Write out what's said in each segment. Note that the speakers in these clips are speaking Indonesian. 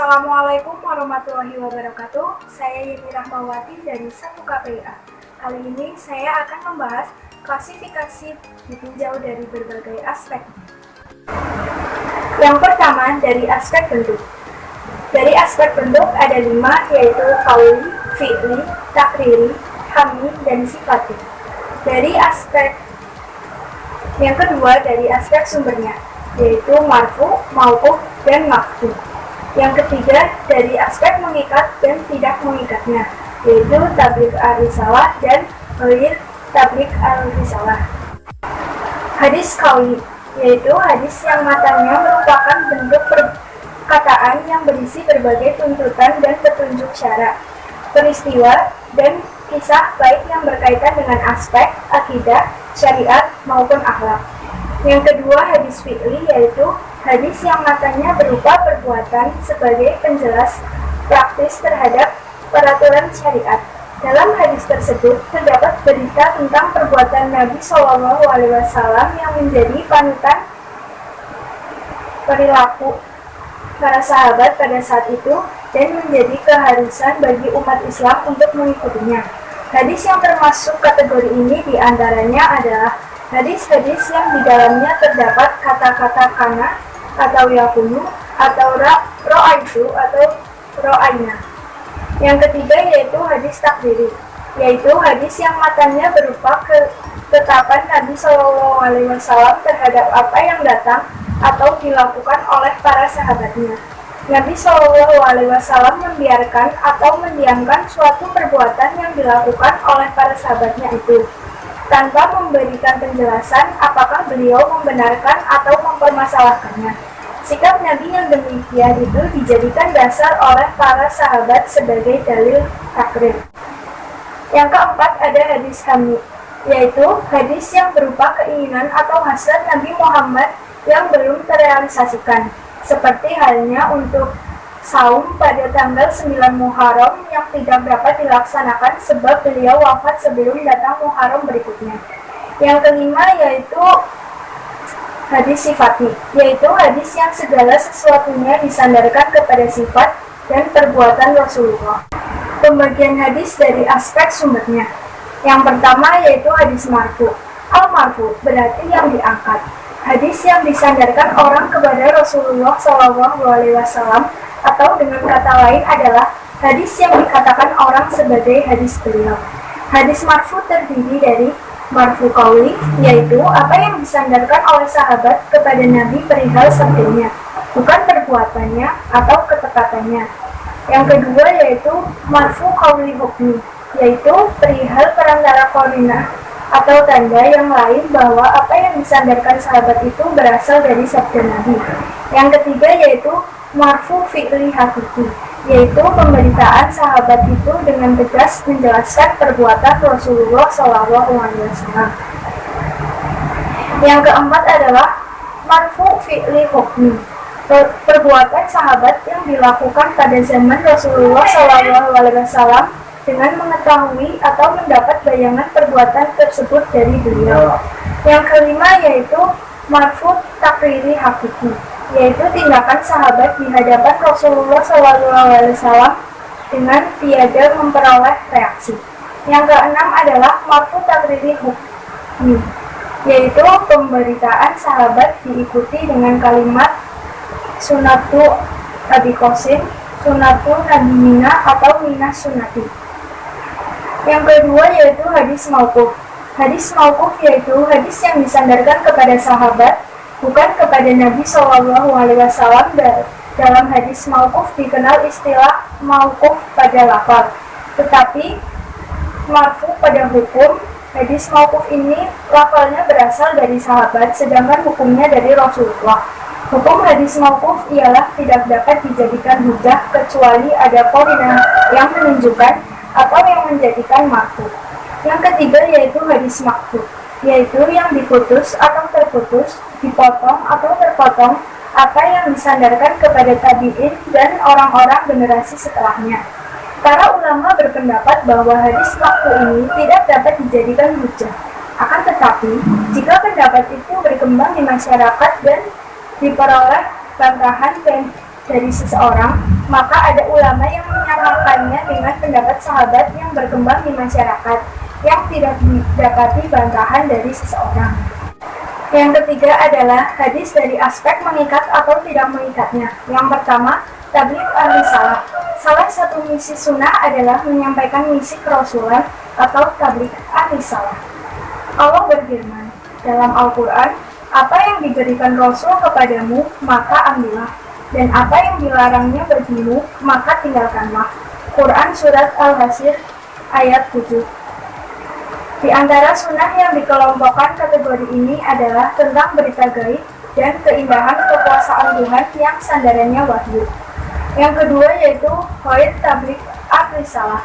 Assalamualaikum warahmatullahi wabarakatuh. Saya Yeni Rahmawati dari 1 KPIA. Kali ini saya akan membahas klasifikasi ditinjau dari berbagai aspek. Yang pertama dari aspek bentuk. Dari aspek bentuk ada 5, yaitu qauli, fi'li, takriri, hammi, dan sifati. Dari aspek yang kedua dari aspek sumbernya, yaitu marfu, mauquf, dan maqtu. Yang ketiga dari aspek mengikat dan tidak mengikatnya, yaitu tablik al-risalah dan ghair tablik al-risalah. Hadis qauli, yaitu hadis yang matanya merupakan bentuk perkataan yang berisi berbagai tuntutan dan petunjuk syara, peristiwa, dan kisah baik yang berkaitan dengan aspek akidah, syariat, maupun akhlak. Yang kedua hadis fi'li, yaitu hadis yang matanya berupa perbuatan sebagai penjelas praktis terhadap peraturan syariat. Dalam hadis tersebut terdapat berita tentang perbuatan Nabi SAW yang menjadi panutan perilaku para sahabat pada saat itu dan menjadi keharusan bagi umat Islam untuk mengikutinya. Hadis yang termasuk kategori ini diantaranya adalah hadis-hadis yang di dalamnya terdapat kata-kata kana atau yakunu atau ro'aitu atau ro'aina. Yang ketiga yaitu hadis takdiri, yaitu hadis yang matanya berupa ketetapan Nabi SAW terhadap apa yang datang atau dilakukan oleh para sahabatnya. Nabi SAW membiarkan atau mendiamkan suatu perbuatan yang dilakukan oleh para sahabatnya itu, tanpa memberikan penjelasan apakah beliau membenarkan atau mempermasalahkannya. Sikap Nabi yang demikian itu dijadikan dasar oleh para sahabat sebagai dalil takrir. Yang keempat ada hadis hammi, yaitu hadis yang berupa keinginan atau hasrat Nabi Muhammad yang belum terrealisasikan, seperti halnya untuk saum pada tanggal 9 Muharram yang tidak dapat dilaksanakan sebab beliau wafat sebelum datang Muharram berikutnya. Yang kelima yaitu hadis sifati, yaitu hadis yang segala sesuatunya disandarkan kepada sifat dan perbuatan Rasulullah. Pembagian hadis dari aspek sumbernya. Yang pertama yaitu hadis marfu. Al-marfu berarti yang diangkat. Hadis yang disandarkan orang kepada Rasulullah SAW, atau dengan kata lain adalah hadis yang dikatakan orang sebagai hadis beliau. Hadis marfu terdiri dari marfu qauli, yaitu apa yang disandarkan oleh sahabat kepada Nabi perihal sabdanya, bukan perbuatannya atau ketekatannya. Yang kedua yaitu marfu qauli hukmi, yaitu perihal perantara qarinah atau tanda yang lain bahwa apa yang disandarkan sahabat itu berasal dari sabda Nabi. Yang ketiga yaitu marfu fi'li hakiki, yaitu pemberitaan sahabat itu dengan tegas menjelaskan perbuatan Rasulullah SAW. Yang keempat adalah marfu fi'li hukmi, perbuatan sahabat yang dilakukan pada zaman Rasulullah SAW dengan mengetahui atau mendapat bayangan perbuatan tersebut dari beliau. Yang kelima yaitu marfu takriri hakiki, yaitu tindakan sahabat di hadapan Rasulullah SAW dengan tiada memperoleh reaksi. Yang keenam adalah marfu takriri hukmi, yaitu pemberitaan sahabat diikuti dengan kalimat sunatu Abi Qasim, sunatu Nabi Mina atau Minah sunati. Yang kedua yaitu hadis mauquf. Hadis mauquf yaitu hadis yang disandarkan kepada sahabat, bukan kepada Nabi SAW. Dalam hadis mauquf dikenal istilah mauquf pada lafal, tetapi marfu pada hukum. Hadis mauquf ini lafalnya berasal dari sahabat, sedangkan hukumnya dari Rasulullah. Hukum hadis mauquf ialah tidak dapat dijadikan hujah kecuali ada qarinah yang menunjukkan atau yang menjadikan marfu. Yang ketiga yaitu hadis maqtu, yaitu yang diputus atau terputus, dipotong atau terpotong apa yang disandarkan kepada tabi'in dan orang-orang generasi setelahnya. Para ulama berpendapat bahwa hadis maqtu ini tidak dapat dijadikan hujah. Akan tetapi, jika pendapat itu berkembang di masyarakat dan diperoleh bantahan dan dari seseorang, maka ada ulama yang menyamakannya dengan pendapat sahabat yang berkembang di masyarakat yang tidak didapati bantahan dari seseorang. Yang ketiga adalah hadis dari aspek mengikat atau tidak mengikatnya. Yang pertama, tabligh ar-risalah. Salah satu misi sunnah adalah menyampaikan misi kerasulan atau tabligh ar-risalah. Allah berfirman dalam Al-Quran, apa yang diberikan Rasul kepadamu, maka ambillah. Dan apa yang dilarangnya bagimu, maka tinggalkanlah. Quran Surat Al-Hasyr ayat 7. Di antara sunnah yang dikelompokkan kategori ini adalah tentang berita gaib dan keindahan kekuasaan Tuhan yang sandarannya wahyu. Yang kedua yaitu ghair tabligh ar-risalah.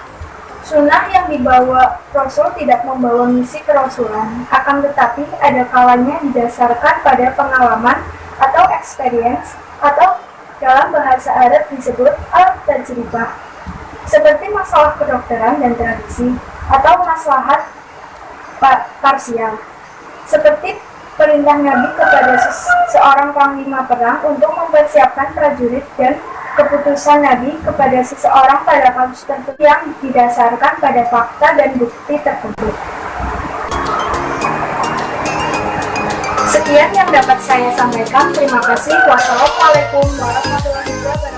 Sunnah yang dibawa Rasul tidak membawa misi kerasulan, akan tetapi ada kalanya didasarkan pada pengalaman atau experience atau dalam bahasa Arab disebut al-tajribah, seperti masalah kedokteran dan tradisi atau maslahat parsial, seperti perintah Nabi kepada seorang panglima perang untuk mempersiapkan prajurit dan keputusan Nabi kepada seseorang pada kasus tertentu yang didasarkan pada fakta dan bukti tertentu. Sekian yang dapat saya sampaikan. Terima kasih. Wassalamualaikum warahmatullahi wabarakatuh.